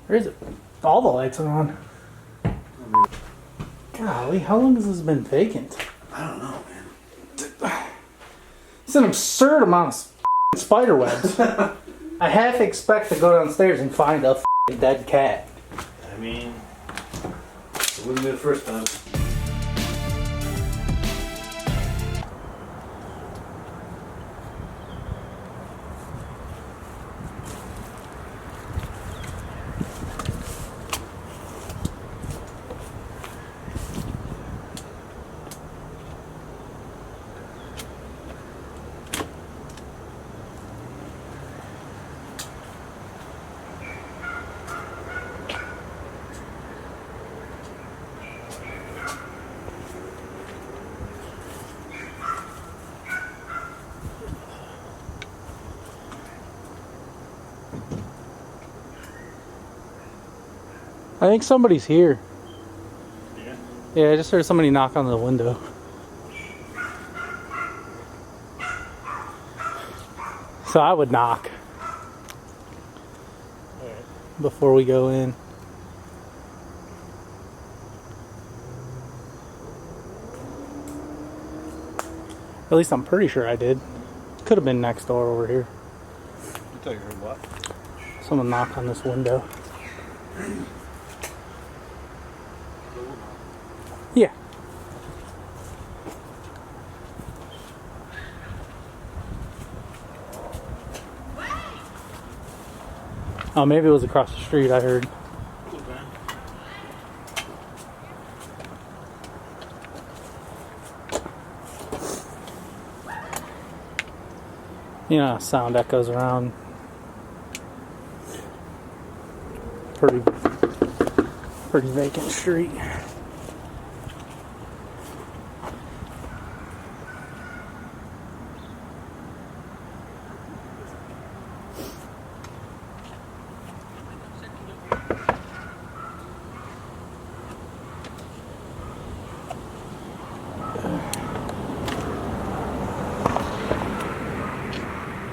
Or is it? All the lights are on. Golly, how long has this been vacant? I don't know, man. It's an absurd amount of spider webs. I half expect to go downstairs and find a dead cat. I mean, it wouldn't be the first time. I think somebody's here. Yeah? Yeah, I just heard somebody knock on the window. So I would knock before we go in. At least I'm pretty sure I did. Could have been next door over here. You thought you heard what? Someone knock on this window. Yeah. Oh, maybe it was across the street, I heard. You know, sound echoes around. Pretty vacant street.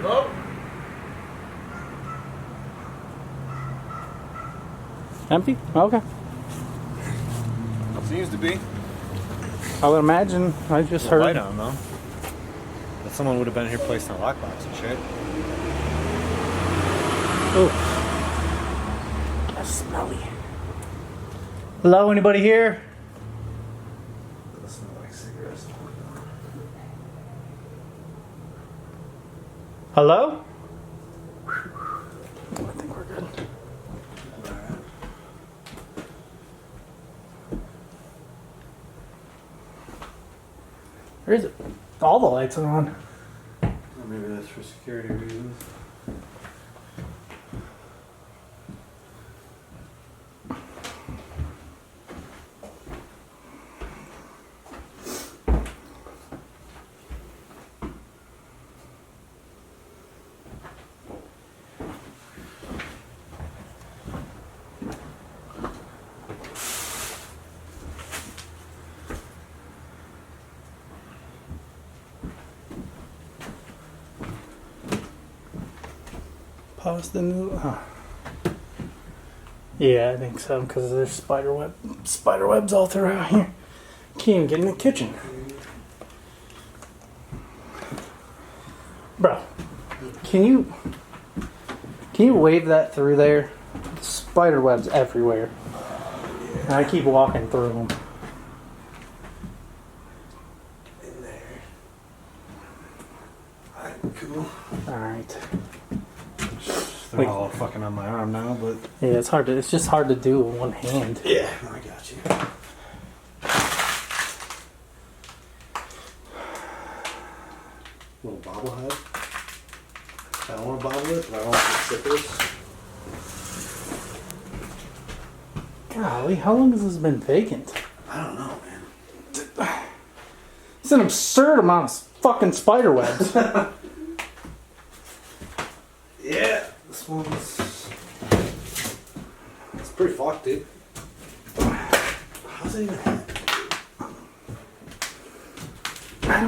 Hello? Empty? Okay. Seems to be. I would imagine. I just heard. Light on though. But someone would have been here placing a lockbox and shit. Oh, that's smelly. Hello, anybody here? Doesn't smell like cigarettes. Hello? I think we're good. Where is it? All the lights are on. Or maybe that's for security reasons. Pause the new. Yeah, I think so, because there's spider webs all throughout here. Can't even get in the kitchen. Bro, can you wave that through there? Spider webs everywhere. And I keep walking through them. In there. Alright, cool. Alright. They're all fucking on my arm now, but Yeah, it's just hard to do with one hand. yeah, I got you. Little bobblehead. I don't want to bobble it, but I don't want to sip this. Golly, how long has this been vacant? I don't know, man. It's an absurd amount of fucking spider webs. Yeah, this one's. It's pretty fucked, dude. How's it even happen? I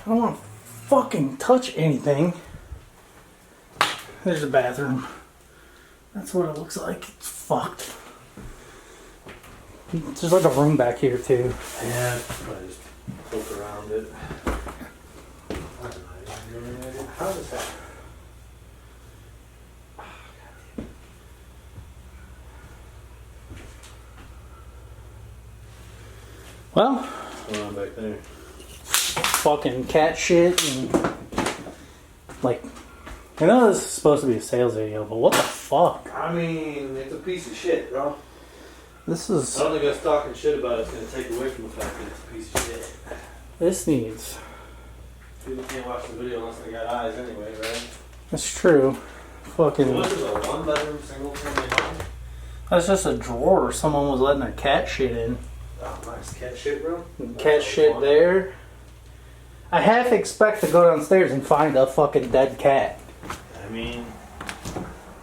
don't want to fucking touch anything. There's a bathroom. That's what it looks like. It's fucked. There's like a room back here too. Yeah, I just poke around it. I don't know. How does that? Well, What's going on back there? fucking cat shit and like, I know this is supposed to be a sales video, but what the fuck? I mean, it's a piece of shit, bro. This is, I don't think us talking shit about it's going to take away from the fact that it's a piece of shit. this needs, People can't watch the video unless they got eyes anyway, right? that's true. Fucking, What is it, a one-bedroom, single-family home? that's just a drawer someone was letting their cat shit in. Oh, nice. Cat shit, bro? Cat shit there. I half expect to go downstairs and find a fucking dead cat. I mean,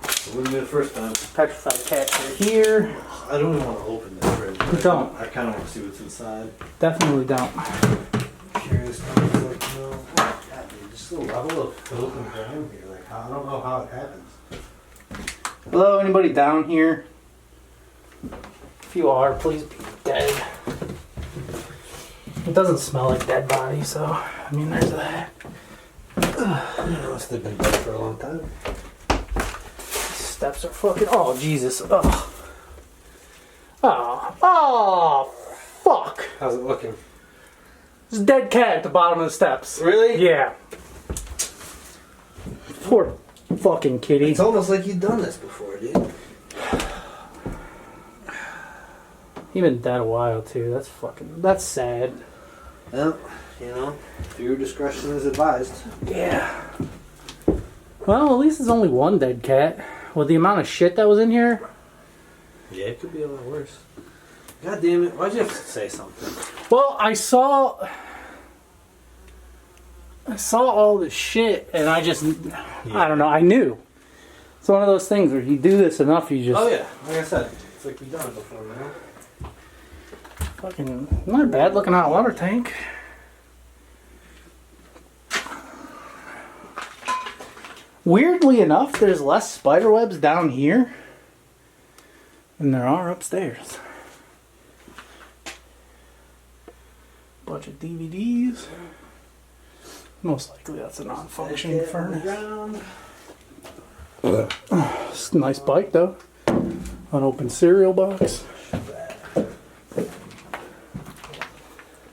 it wouldn't be the first time. Petrified cat shit here. I don't even want to open this fridge. Don't. I kind of want to see what's inside. Definitely don't. Curious, kind of like, you know, God, dude, just the level of filth and grime here. Like, I don't know how it happens. Hello, anybody down here? If you are, please be dead. It doesn't smell like dead body, so I mean, there's that. Unless they've been dead for a long time. Steps are fucking. Oh Jesus! Oh. Oh. Fuck! How's it looking? There's a dead cat at the bottom of the steps. Really? Yeah. Poor fucking kitty. It's almost like you've done this before, dude. He been dead a while too. That's sad. Well, you know, your discretion is advised. Yeah. Well, at least it's only one dead cat. With the amount of shit that was in here. Yeah, it could be a lot worse. God damn it, why'd you have to say something? Well, I saw all this shit and I just, I don't know, I knew. It's one of those things where you do this enough, you just... Oh yeah, like I said, it's like we've done it before, man. Fucking, not a bad looking hot water tank. Weirdly enough, there's less spider webs down here than there are upstairs. Bunch of DVDs. Most likely that's a non-functioning furnace. It's a nice bike though. Unopened cereal box.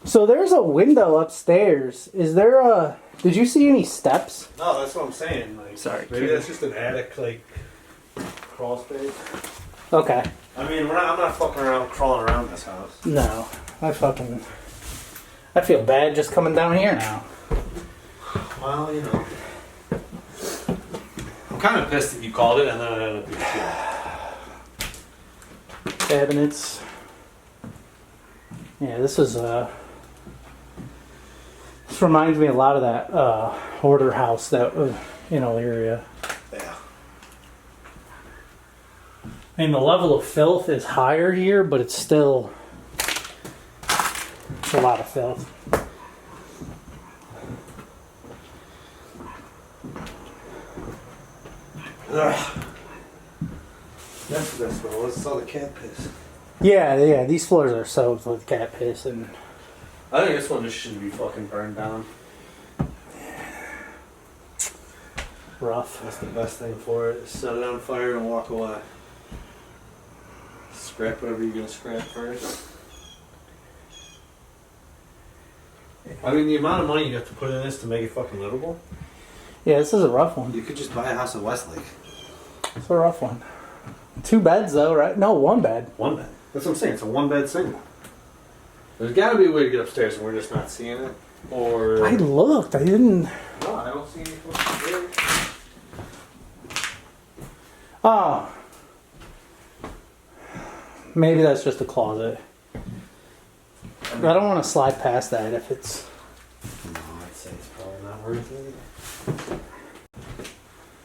So there's a window upstairs. Is there a... Did you see any steps? No, that's what I'm saying. Like, Sorry, maybe kid. that's just an attic, like, crawl space. Okay. I mean, I'm not fucking around crawling around this house. No. I feel bad just coming down here now. Well, you know. I'm kind of pissed that you called it and then it ended up being shit. Cabinets. Yeah, this is this reminds me a lot of that hoarder house that was in our area. Yeah. I mean, the level of filth is higher here, but it's still a lot of filth. Ugh. That's the best one. Let's saw the cat piss. Yeah, these floors are soaked with cat piss and... I think this one just shouldn't be fucking burned down. rough. That's the best thing for it. Set it on fire and walk away. Scrap whatever you're gonna scrap first. I mean, the amount of money you have to put in this to make it fucking livable. Yeah, this is a rough one. You could just buy a house in Westlake. It's a rough one. 2 beds though, right? No, 1 bed. 1 bed. That's what I'm saying. It's a 1-bed single. There's got to be a way to get upstairs, and we're just not seeing it. Or I looked. I didn't. no, I don't see any fucking stairs. Oh. Maybe that's just a closet. I don't want to slide past that if it's... No, I'd say it's probably not worth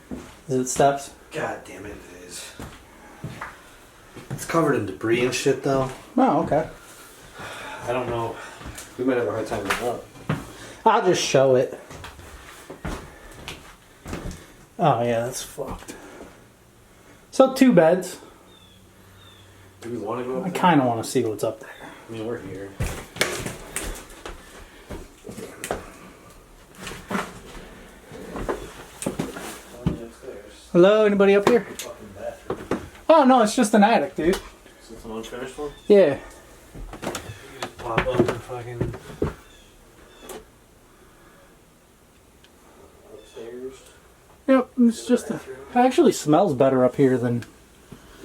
it. Is it steps? God damn it, it is. It's covered in debris and shit, though. Oh, okay. I don't know. We might have a hard time with that. I'll just show it. Oh, yeah, that's fucked. So 2 beds. Do we want to go up I there? kind of want to see what's up there. I mean, we're here. Hello, anybody up here? Oh no, it's just an attic, dude. Is this an unfinished one? Yeah. Pop up and fucking Upstairs. Yep, it's just a, it actually smells better up here than.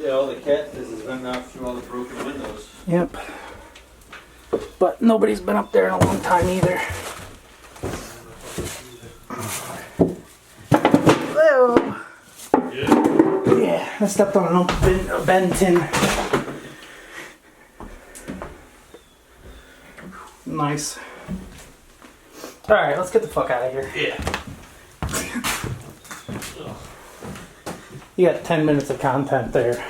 Yeah, all the cat piss has been out through all the broken windows. Yep. But nobody's been up there in a long time either. Hello. Yeah, I stepped on an open Benton. Nice. Alright, let's get the fuck out of here. Yeah. You got 10 minutes of content there.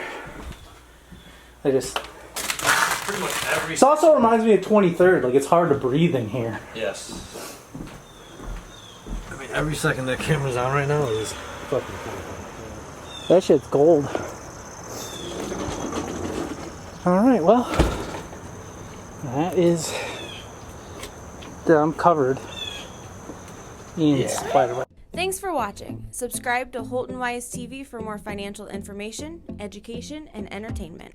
I just... Pretty much every. This also reminds me of 23rd. Like, it's hard to breathe in here. Yes. I mean, every second that camera's on right now is fucking cool. That shit's gold. Alright, well. That is... I'm covered in spiderweb. Thanks for watching. Subscribe to Holton Wise TV for more financial information, education, and entertainment.